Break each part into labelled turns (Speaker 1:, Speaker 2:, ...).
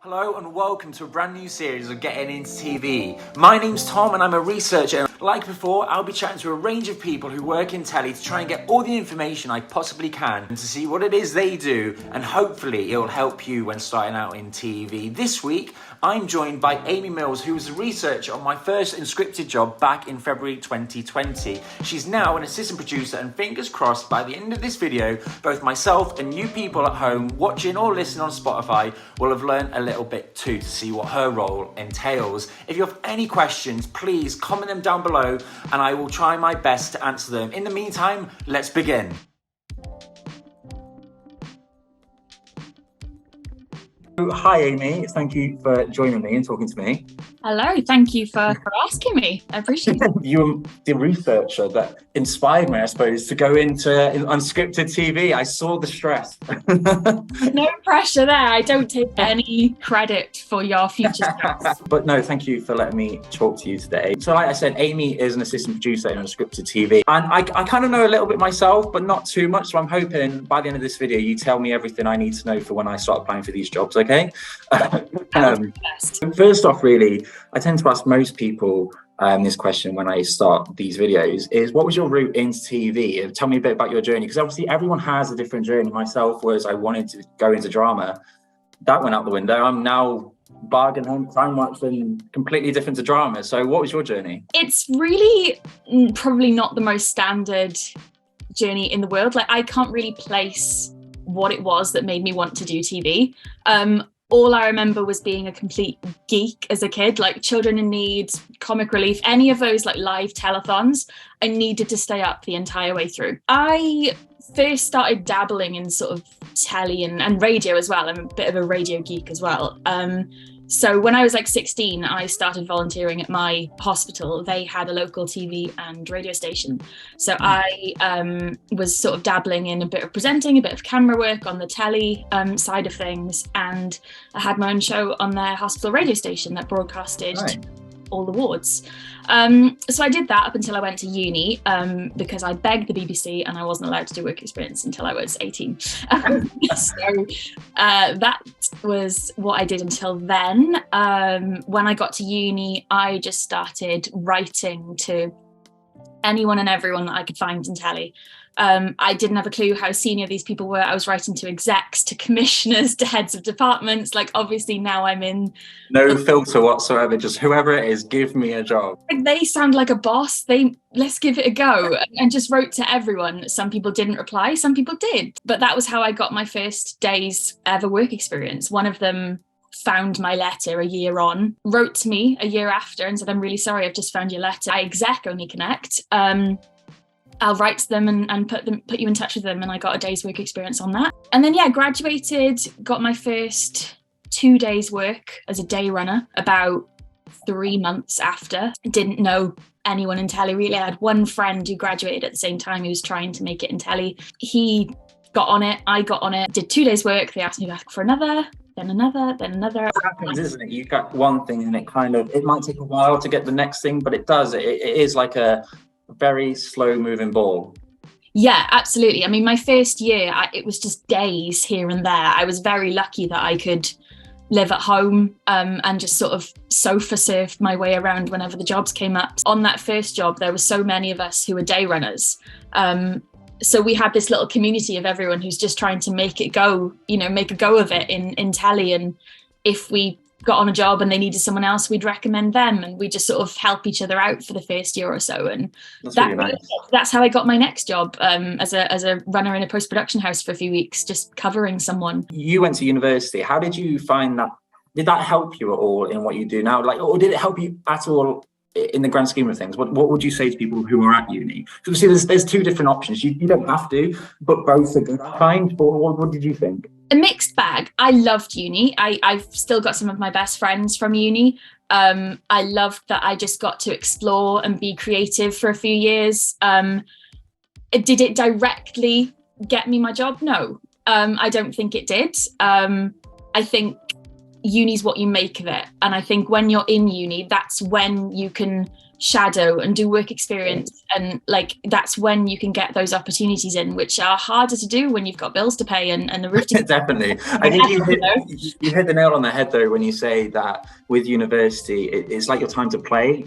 Speaker 1: Hello and welcome to a brand new series of Getting Into TV. My name's Tom and I'm a researcher. Like before, I'll be chatting to a range of people who work in telly to try and get all the information I possibly can and to see what it is they do, and hopefully it'll help you when starting out in TV. This week, I'm joined by Amy Mills, who was a researcher on my first Unscripted job back in February 2020. She's now an assistant producer, and fingers crossed by the end of this video, both myself and you people at home watching or listening on Spotify will have learned a little bit too to see what her role entails. If you have any questions, please comment them down below and I will try my best to answer them. In the meantime, let's begin. Hi Amy, thank you for joining me and talking to me.
Speaker 2: Hello, thank you for asking me. I appreciate it.
Speaker 1: You were the researcher that inspired me, I suppose, to go into Unscripted TV. I saw the stress.
Speaker 2: No pressure there. I don't take any credit for your future stress.
Speaker 1: But no, thank you for letting me talk to you today. So like I said, Amy is an assistant producer in Unscripted TV. And I kind of know a little bit myself, but not too much. So I'm hoping by the end of this video, you tell me everything I need to know for when I start applying for these jobs, okay? First off, really, I tend to ask most people this question when I start these videos is, what was your route into TV? Tell me a bit about your journey, because obviously everyone has a different journey. Myself was I wanted to go into drama. That went out the window. I'm now bargain hunt, crime watching, completely different to drama. So what was your journey?
Speaker 2: It's really probably not the most standard journey in the world. Like, I can't really place what it was that made me want to do TV. All I remember was being a complete geek as a kid, like Children in Need, Comic Relief, any of those like live telethons. I needed to stay up the entire way through. I first started dabbling in sort of telly and radio as well. I'm a bit of a radio geek as well. So when I was like 16, I started volunteering at my hospital. They had a local TV and radio station. So I was sort of dabbling in a bit of presenting, a bit of camera work on the telly side of things. And I had my own show on their hospital radio station that broadcasted all the wards. So I did that up until I went to uni because I begged the BBC and I wasn't allowed to do work experience until I was 18. So that was what I did until then. When I got to uni, I just started writing to anyone and everyone that I could find in telly. I didn't have a clue how senior these people were. I was writing to execs, to commissioners, to heads of departments. Like, obviously now I'm in...
Speaker 1: No filter whatsoever, just whoever it is, give me a job.
Speaker 2: They sound like a boss. Let's give it a go. And just wrote to everyone. Some people didn't reply, some people did. But that was how I got my first day's ever work experience. One of them found my letter a year on, wrote to me a year after and said, "I'm really sorry, I've just found your letter. I exec only connect. I'll write to them and put you in touch with them." And I got a day's work experience on that. And then, graduated, got my first 2 days work as a day runner about 3 months after. Didn't know anyone in telly really. I had one friend who graduated at the same time who was trying to make it in telly. He got on it, I got on it, did 2 days work. They asked me back for another, then another, then another.
Speaker 1: It happens, isn't it? You got one thing and it might take a while to get the next thing, but it does. It is like a very slow moving ball.
Speaker 2: Yeah, absolutely. I mean, my first year, it was just days here and there. I was very lucky that I could live at home and just sort of sofa surfed my way around whenever the jobs came up. On that first job, there were so many of us who were day runners. So we had this little community of everyone who's just trying to make it go, make a go of it in telly. And if we got on a job and they needed someone else, we'd recommend them, and we just sort of help each other out for the first year or so. And that's how I got my next job as a runner in a post-production house for a few weeks, just covering someone. You went to university. How did you find that? Did that help you at all in what you do now? Or did it help you at all in the grand scheme of things? What would you say to people who are at uni? Because see, there's two different options. You don't have to, but both are good, I find. What did you think? A mixed bag. I loved uni. I've still got some of my best friends from uni. I loved that I just got to explore and be creative for a few years. Did it directly get me my job? No, I don't think it did. I think uni's what you make of it. And I think when you're in uni, that's when you can shadow and do work experience, and like that's when you can get those opportunities in, which are harder to do when you've got bills to pay and the roof to
Speaker 3: Definitely. I think you hit the nail on the head though when you say that with university it's like your time to play.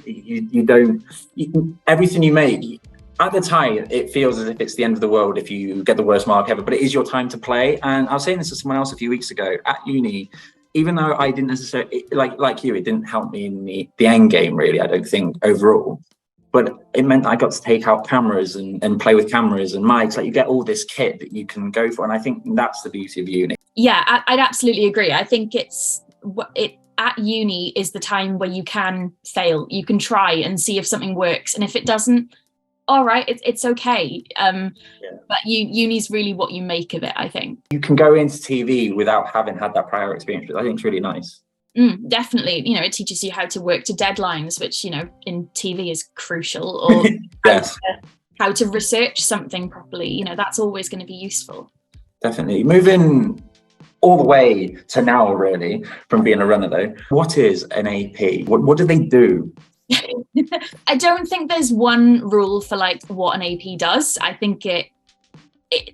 Speaker 3: Everything you make at the time, it feels as if it's the end of the world if you get the worst mark ever, but it is your time to play. And I was saying this to someone else a few weeks ago at uni. Even though I didn't necessarily, like you, it didn't help me in the end game, really, I don't think, overall. But it meant I got to take out cameras and play with cameras and mics. Like, you get all this kit that you can go for. And I think that's the beauty of uni.
Speaker 2: Yeah, I'd absolutely agree. I think at uni is the time where you can fail. You can try and see if something works. And if it doesn't, all right, it's okay. But uni's really what you make of it, I think.
Speaker 3: You can go into TV without having had that prior experience, which I think is really nice.
Speaker 2: Definitely. You know, it teaches you how to work to deadlines, which, you know, in TV is crucial, or
Speaker 3: Yes.
Speaker 2: how to research something properly. You know, that's always going to be useful.
Speaker 3: Definitely. Moving all the way to now, really, from being a runner, though, what is an AP? What do they do?
Speaker 2: I don't think there's one rule for like what an AP does. I think it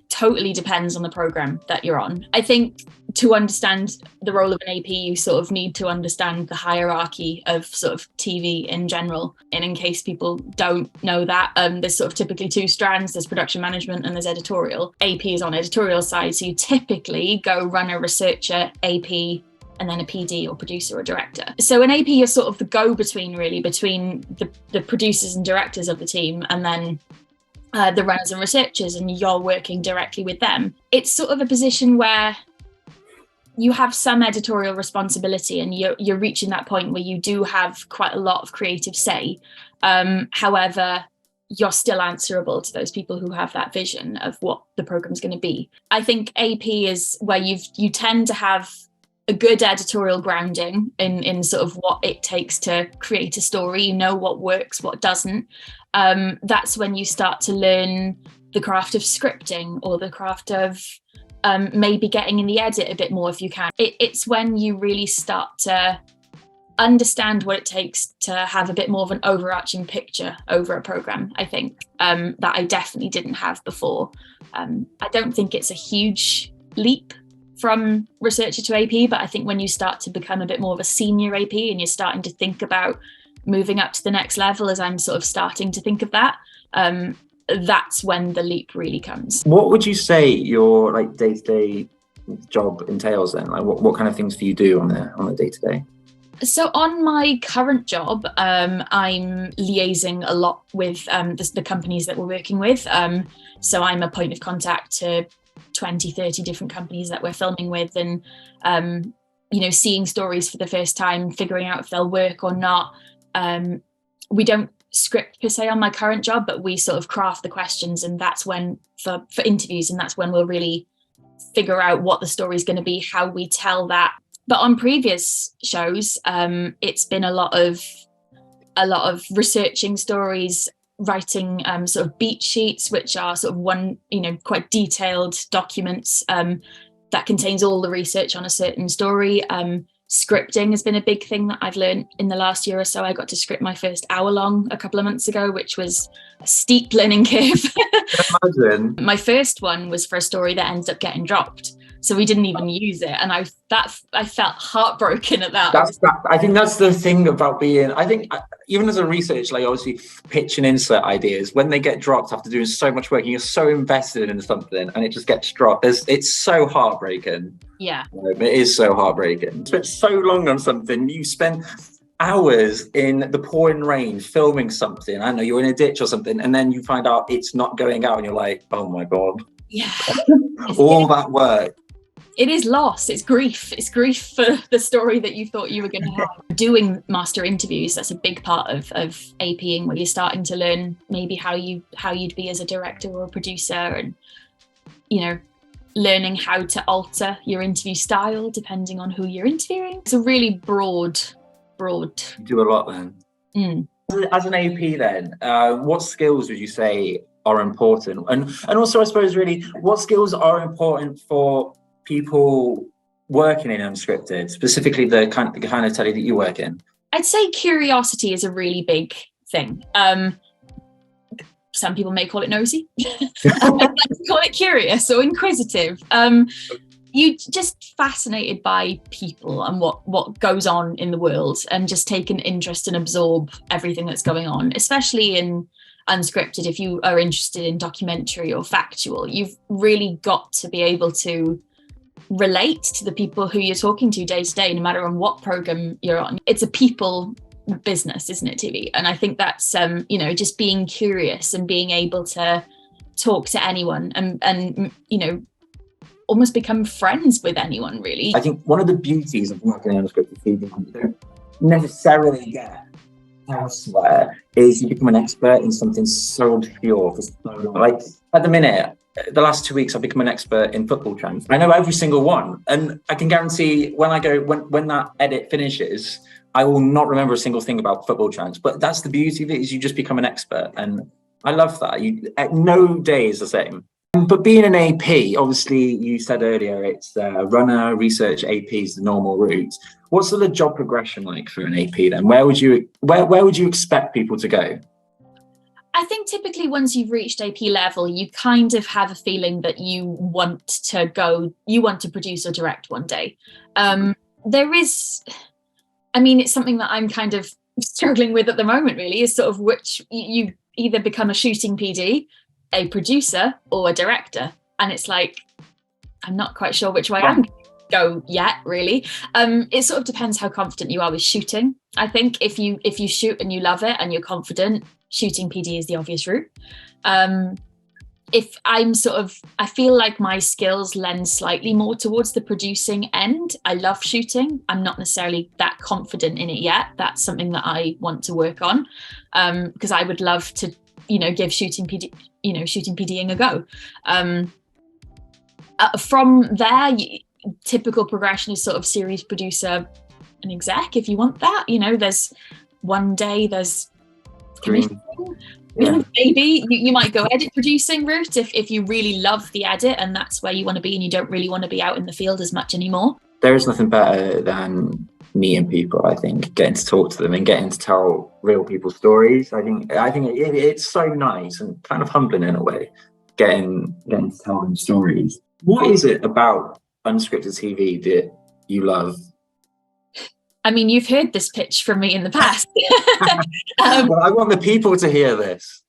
Speaker 2: totally depends on the program that you're on. I think to understand the role of an AP, you sort of need to understand the hierarchy of sort of TV in general. And in case people don't know that, there's sort of typically two strands. There's production management and there's editorial. AP is on editorial side. So you typically go runner, researcher, AP, and then a PD or producer or director. So an AP is sort of the go-between, really, between the producers and directors of the team, and then the runners and researchers, and you're working directly with them. It's sort of a position where you have some editorial responsibility, and you're reaching that point where you do have quite a lot of creative say. However, you're still answerable to those people who have that vision of what the program's going to be. I think AP is where you tend to have a good editorial grounding in sort of what it takes to create a story. You know what works, what doesn't. That's when you start to learn the craft of scripting, or the craft of maybe getting in the edit a bit more if you can. It's when you really start to understand what it takes to have a bit more of an overarching picture over a program, I think, that I definitely didn't have before. I don't think it's a huge leap from researcher to AP, but I think when you start to become a bit more of a senior AP and you're starting to think about moving up to the next level, as I'm sort of starting to think of that, that's when the leap really comes.
Speaker 3: What would you say your like day-to-day job entails then? Like what kind of things do you do on a day-to-day?
Speaker 2: So on my current job, I'm liaising a lot with the companies that we're working with. So I'm a point of contact to 20, 30 different companies that we're filming with, and you know, seeing stories for the first time, figuring out if they'll work or not. We don't script per se on my current job, but we sort of craft the questions, and that's when for interviews, and that's when we'll really figure out what the story is going to be, how we tell that. But on previous shows, it's been a lot of researching stories, writing sort of beat sheets, which are sort of quite detailed documents that contains all the research on a certain story. Scripting has been a big thing that I've learned in the last year or so. I got to script my first hour long a couple of months ago, which was a steep learning curve.
Speaker 3: Imagine.
Speaker 2: My first one was for a story that ended up getting dropped. So we didn't even use it. And I felt heartbroken at that.
Speaker 3: I think that's the thing about being, I think even as a researcher, like obviously pitch and insert ideas, when they get dropped after doing so much work and you're so invested in something and it just gets dropped, it's so heartbreaking.
Speaker 2: Yeah.
Speaker 3: It is so heartbreaking. You spent so long on something, you spent hours in the pouring rain filming something. I don't know, you're in a ditch or something, and then you find out it's not going out and you're like, oh my God.
Speaker 2: Yeah.
Speaker 3: All that work.
Speaker 2: It is loss. It's grief. It's grief for the story that you thought you were going to have. Doing master interviews, that's a big part of APing, where you're starting to learn maybe how you'd be as a director or a producer, and you know, learning how to alter your interview style depending on who you're interviewing. It's a really broad. You
Speaker 3: do a lot then. As an AP then, what skills would you say are important? And also, I suppose, really, what skills are important for people working in unscripted, specifically the kind of telly that you work in?
Speaker 2: I'd say curiosity is a really big thing. Some people may call it nosy. I like to call it curious or inquisitive. You just fascinated by people and what goes on in the world, and just take an interest and absorb everything that's going on, especially in unscripted. If you are interested in documentary or factual, you've really got to be able to relate to the people who you're talking to day to day, no matter on what program you're on. It's a people business, isn't it, TV? And I think that's just being curious and being able to talk to anyone and almost become friends with anyone, really.
Speaker 3: I think one of the beauties of working in unscripted TV you don't necessarily get elsewhere is you become an expert in something so obscure for so long. Like at the minute, the last 2 weeks, I've become an expert in football trends. I know every single one, and I can guarantee when that edit finishes, I will not remember a single thing about football trends. But that's the beauty of it, is you just become an expert, and I love that. No day is the same. But being an AP, obviously, you said earlier, it's runner, research, AP is the normal route. What's the job progression like for an AP then? Where would you expect people to go?
Speaker 2: I think typically once you've reached AP level, you kind of have a feeling that you want to produce or direct one day. It's something that I'm kind of struggling with at the moment, really, is sort of which you either become a shooting PD, a producer, or a director. And it's like, I'm not quite sure which way I'm going to go yet, really. It sort of depends how confident you are with shooting. I think if you shoot and you love it and you're confident, shooting PD is the obvious route. If I feel like my skills lend slightly more towards the producing end. I love shooting. I'm not necessarily that confident in it yet. That's something that I want to work on, because I would love to, give shooting PDing a go. From there, typical progression is sort of series producer and exec, if you want that. There's one day, there's commissioning. Yeah. Maybe you might go edit producing route if you really love the edit and that's where you want to be and you don't really want to be out in the field as much anymore.
Speaker 3: There is nothing better than meeting people, I think, getting to talk to them and getting to tell real people's stories. I think it's so nice and kind of humbling in a way, getting to tell them stories. What is it about unscripted TV that you love?
Speaker 2: I mean, you've heard this pitch from me in the past.
Speaker 3: Well, I want the people to hear this.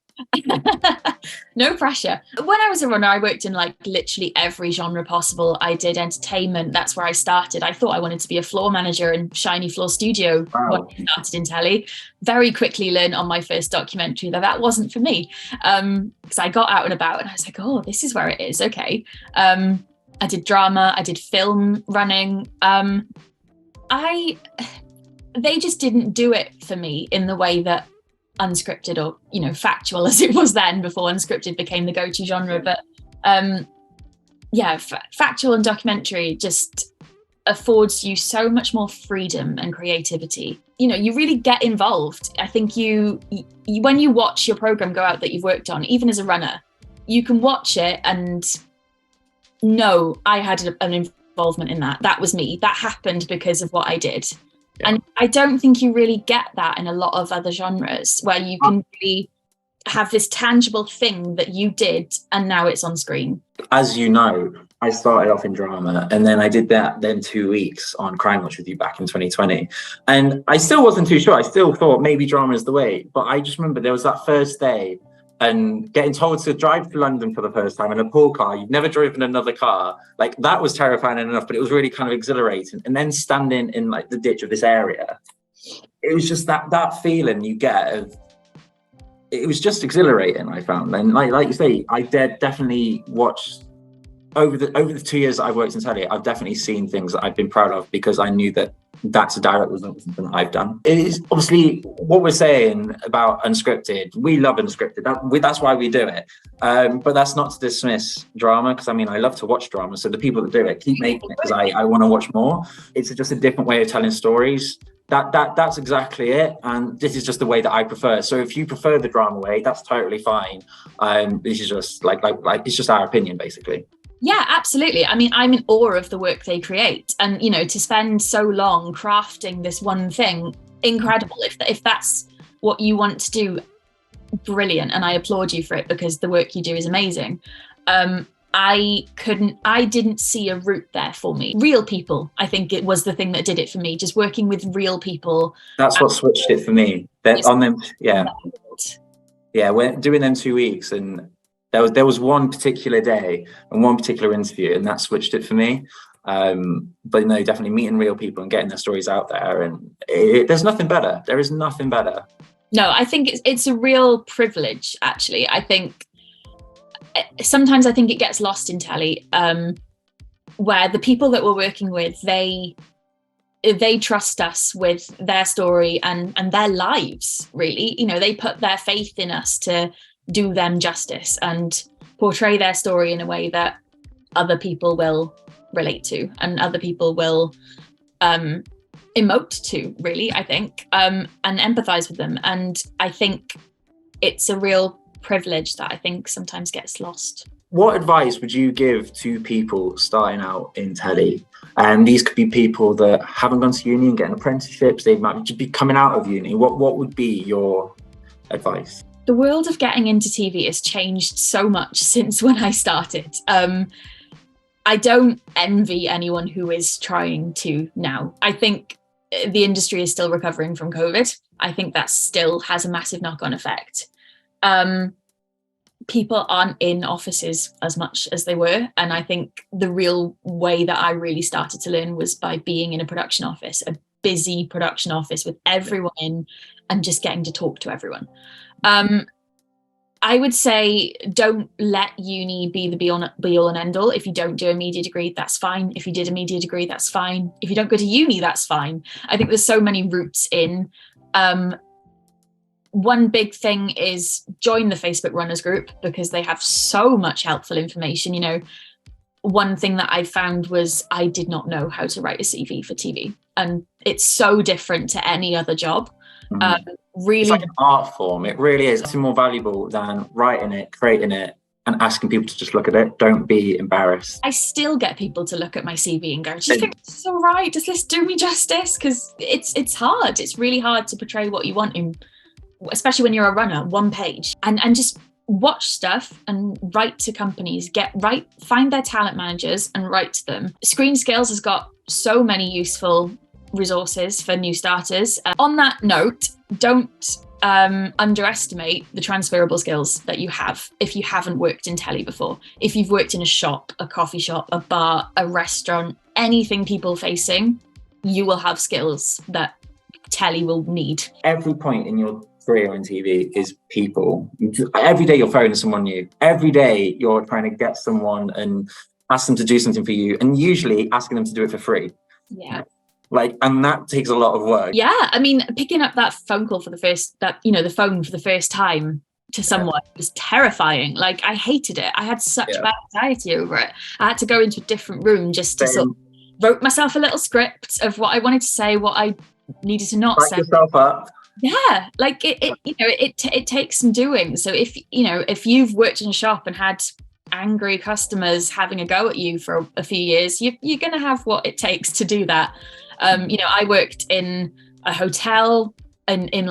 Speaker 2: No pressure. When I was a runner, I worked in literally every genre possible. I did entertainment. That's where I started. I thought I wanted to be a floor manager in Shiny Floor Studio. When I started in telly. Very quickly learned on my first documentary that wasn't for me. Because I got out and about and I was like, oh, this is where it is. Okay. I did drama. I did film running. They just didn't do it for me in the way that unscripted or factual as it was then, before unscripted became the go-to genre. But factual and documentary just affords you so much more freedom and creativity. You really get involved. I think you when you watch your program go out that you've worked on, even as a runner, you can watch it and know I had an involvement in that was me, that happened because of what I did. And I don't think you really get that in a lot of other genres, where you can really have this tangible thing that you did and now it's on screen.
Speaker 3: As you know, I started off in drama and then I did that 2 weeks on Crime Watch with you back in 2020, and I still wasn't too sure. I still thought maybe drama is the way, but I just remember there was that first day and getting told to drive to London for the first time in a pool car. You've never driven another car. That was terrifying enough, but it was really kind of exhilarating. And then standing in the ditch of this area, it was just that feeling you get of, it was just exhilarating, I found. And like you say, I definitely watched over the 2 years that I've worked in telly, I've definitely seen things that I've been proud of because I knew that that's a direct result of something that I've done. It is obviously what we're saying about unscripted. We love unscripted. That's why we do it. But that's not to dismiss drama, because I love to watch drama. So the people that do it, keep making it, because I want to watch more. It's just a different way of telling stories. That's exactly it. And this is just the way that I prefer. So if you prefer the drama way, that's totally fine. This is just like it's just our opinion, basically.
Speaker 2: Yeah, absolutely. I mean, I'm in awe of the work they create, and to spend so long crafting this one thing, incredible. If that's what you want to do, brilliant, and I applaud you for it, because the work you do is amazing. I didn't see a route there for me. Real people, I think it was the thing that did it for me, just working with real people.
Speaker 3: That's what switched it for me. That on them, yeah. We're doing them 2 weeks, and there was one particular day and one particular interview, and that switched it for me. But no, definitely meeting real people and getting their stories out there, and there's nothing better. There is nothing better.
Speaker 2: No, I think it's a real privilege, actually. I think sometimes it gets lost in telly, where the people that we're working with, they trust us with their story and their lives, really. They put their faith in us to do them justice and portray their story in a way that other people will relate to and other people will emote to, really, I think, and empathize with them. And I think it's a real privilege that I think sometimes gets lost.
Speaker 3: What advice would you give to people starting out in telly? And these could be people that haven't gone to uni and getting apprenticeships. They might just be coming out of uni. What would be your advice?
Speaker 2: The world of getting into TV has changed so much since when I started. I don't envy anyone who is trying to now. I think the industry is still recovering from COVID. I think that still has a massive knock-on effect. People aren't in offices as much as they were. And I think the real way that I really started to learn was by being in a production office, a busy production office with everyone in, and just getting to talk to everyone. I would say don't let uni be the be all and end all. If you don't do a media degree, that's fine. If you did a media degree, that's fine. If you don't go to uni, that's fine. I think there's so many routes in. One big thing is join the Facebook runners group, because they have so much helpful information. One thing that I found was I did not know how to write a CV for TV, and it's so different to any other job. Really,
Speaker 3: it's like an art form. It really is. It's more valuable than writing it, creating it, and asking people to just look at it. Don't be embarrassed.
Speaker 2: I still get people to look at my CV and go, "Do you think this is all right? Does this do me justice?" Because it's hard. It's really hard to portray what you want in, especially when you're a runner, one page, and just watch stuff and write to companies. Find their talent managers and write to them. Screen Skills has got so many useful resources for new starters. On that note, don't underestimate the transferable skills that you have if you haven't worked in telly before. If you've worked in a shop, a coffee shop, a bar, a restaurant, anything people facing, you will have skills that telly will need.
Speaker 3: Every point in your career on TV is people. Every day you're phoning someone new. Every day you're trying to get someone and ask them to do something for you, and usually asking them to do it for free.
Speaker 2: Yeah.
Speaker 3: And that takes a lot of work.
Speaker 2: Yeah, I mean, picking up that phone call the phone for the first time to someone was terrifying. I hated it. I had such bad anxiety over it. I had to go into a different room just to sort of wrote myself a little script of what I wanted to say, what I needed to not say.
Speaker 3: Yourself up.
Speaker 2: Yeah, it takes some doing. So if you've worked in a shop and had angry customers having a go at you for a few years, you're going to have what it takes to do that. I worked in a hotel and in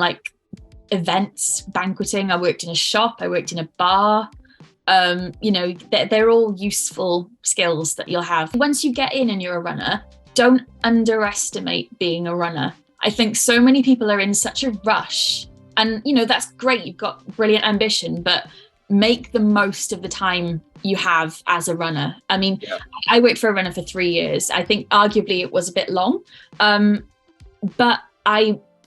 Speaker 2: events, banqueting. I worked in a shop. I worked in a bar. They're all useful skills that you'll have. Once you get in and you're a runner, don't underestimate being a runner. I think so many people are in such a rush, and that's great. You've got brilliant ambition, but make the most of the time you have as a runner. I mean, I worked for a runner for 3 years. I think arguably it was a bit long, but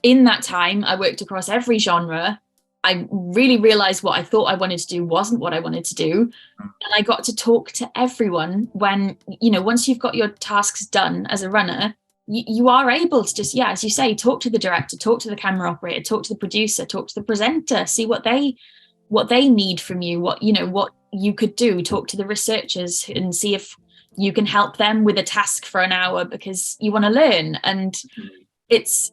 Speaker 2: in that time, I worked across every genre. I really realized what I thought I wanted to do wasn't what I wanted to do. And I got to talk to everyone when, once you've got your tasks done as a runner, you are able to just, as you say, talk to the director, talk to the camera operator, talk to the producer, talk to the presenter, see what they need from you, what you could do, talk to the researchers and see if you can help them with a task for an hour because you want to learn. And it's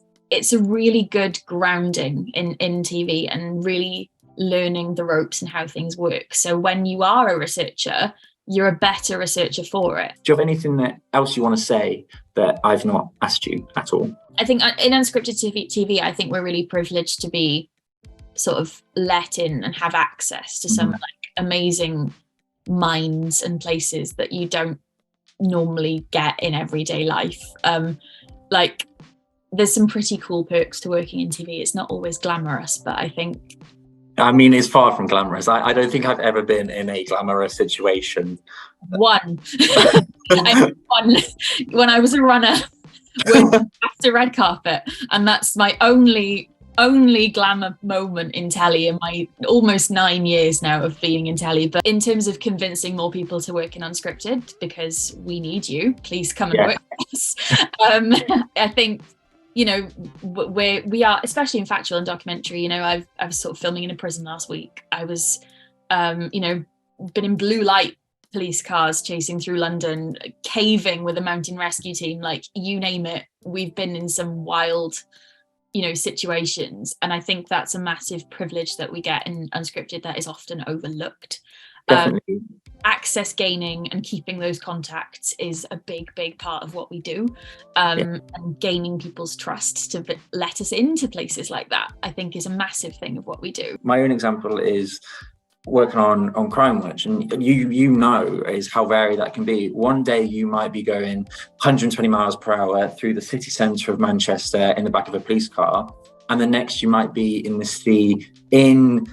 Speaker 2: a really good grounding in TV and really learning the ropes and how things work. So when you are a researcher, you're a better researcher for it.
Speaker 3: Do you have anything else you want to say that I've not asked you at all?
Speaker 2: I think in Unscripted TV, I think we're really privileged to be sort of let in and have access to some like amazing minds and places that you don't normally get in everyday life. Like there's some pretty cool perks to working in TV. It's not always glamorous, but I think...
Speaker 3: I mean, it's far from glamorous. I don't think I've ever been in a glamorous situation.
Speaker 2: One. One when I was a runner after red carpet, and that's my only glamour moment in telly in my almost 9 years now of being in telly. But in terms of convincing more people to work in Unscripted, because we need you, please come and work with us. I think, you know, we are, especially in factual and documentary, you know, I was sort of filming in a prison last week. I was, you know, been in blue light police cars chasing through London, caving with a mountain rescue team, like you name it. We've been in some wild, you know, situations. And I think that's a massive privilege that we get in Unscripted that is often overlooked. Access gaining and keeping those contacts is a big part of what we do. And gaining people's trust to let us into places like that, I think, is a massive thing of what we do.
Speaker 3: My own example is working on Crime Watch, and you know is how varied that can be. One day you might be going 120 miles per hour through the city centre of Manchester in the back of a police car, and the next you might be in the sea in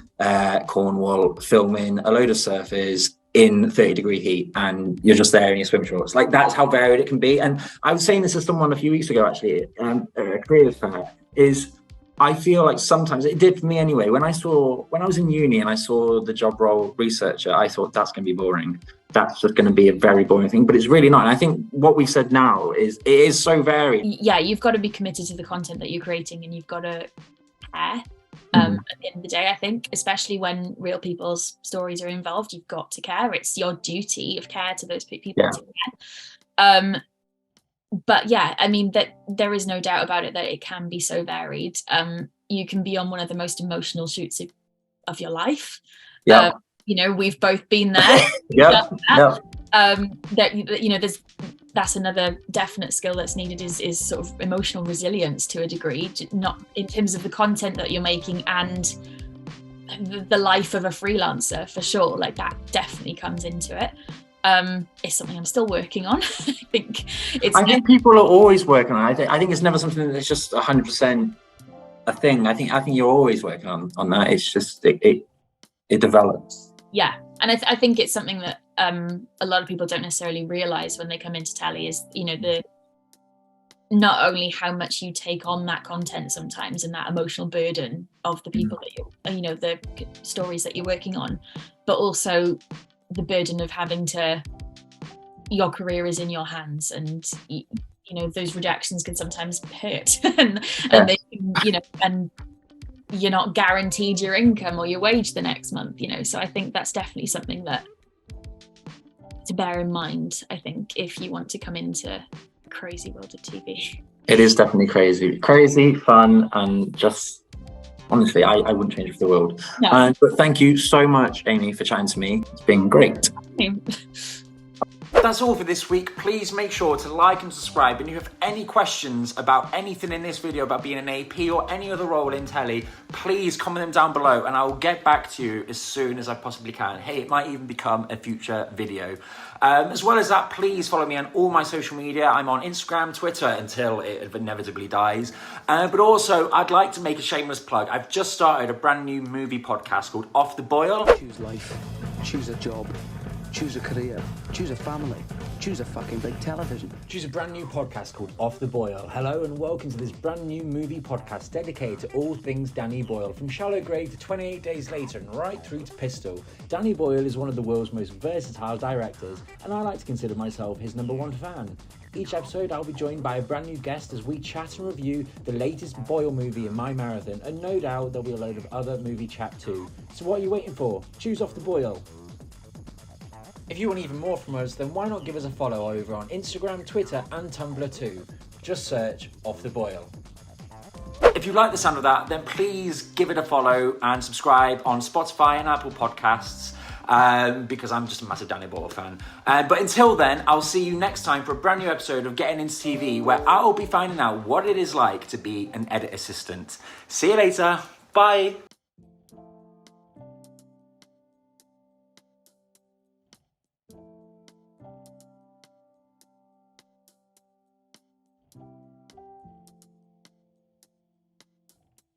Speaker 3: Cornwall filming a load of surfers in 30-degree heat, and you're just there in your swim shorts. Like, that's how varied it can be. And I was saying this to someone a few weeks ago, actually, a careers fair, is I feel like sometimes, it did for me anyway, when I was in uni and I saw the job role researcher, I thought that's going to be boring. That's just going to be a very boring thing, but it's really not. And I think what we've said now is, it is so varied.
Speaker 2: Yeah, you've got to be committed to the content that you're creating, and you've got to care. At the end of the day, I think, especially when real people's stories are involved, you've got to care. It's your duty of care to those people to care. But yeah, I mean, that there is no doubt about it that it can be so varied. You can be on one of the most emotional shoots of your life. You know, we've both been there. That, you know, that's another definite skill that's needed is sort of emotional resilience to a degree, not in terms of the content that you're making and the life of a freelancer, for sure. Like, that definitely comes into it. It's something I'm still working on. I think people are always working on it. I think it's never something that's just 100% a thing. I think you're always working on that. It's just it develops. Yeah, and I think it's something that a lot of people don't necessarily realize when they come into telly is, you know, not only how much you take on that content sometimes and that emotional burden of the people that you know, the stories that you're working on, but also the burden of having to, your career is in your hands, and you know, those rejections can sometimes hurt and they can, you know, and you're not guaranteed your income or your wage the next month, you know. So I think that's definitely something that to bear in mind, I think, if you want to come into the crazy world of TV.
Speaker 3: It is definitely crazy, fun, and just honestly, I wouldn't change it for the world. No. But thank you so much, Amy, for chatting to me. It's been great.
Speaker 1: That's all for this week. Please make sure to like and subscribe. And if you have any questions about anything in this video, about being an AP or any other role in telly, please comment them down below and I will get back to you as soon as I possibly can. Hey, it might even become a future video. As well as that, please follow me on all my social media. I'm on Instagram, Twitter, until it inevitably dies. But also, I'd like to make a shameless plug. I've just started a brand new movie podcast called Off the Boil.
Speaker 4: Choose life, choose a job, choose a career, choose a family, choose a fucking big television.
Speaker 1: Choose a brand new podcast called Off the Boil. Hello and welcome to this brand new movie podcast dedicated to all things Danny Boyle, from Shallow Grave to 28 Days Later and right through to Pistol. Danny Boyle is one of the world's most versatile directors, and I like to consider myself his #1 fan. Each episode I'll be joined by a brand new guest as we chat and review the latest Boyle movie in my marathon, and no doubt there'll be a load of other movie chat too. So what are you waiting for? Choose Off the Boil. If you want even more from us, then why not give us a follow over on Instagram, Twitter and Tumblr too. Just search Off the Boil. If you like the sound of that, then please give it a follow and subscribe on Spotify and Apple Podcasts. because I'm just a massive Danny Boyle fan. But until then, I'll see you next time for a brand new episode of Getting Into TV, where I'll be finding out what it is like to be an edit assistant. See you later. Bye.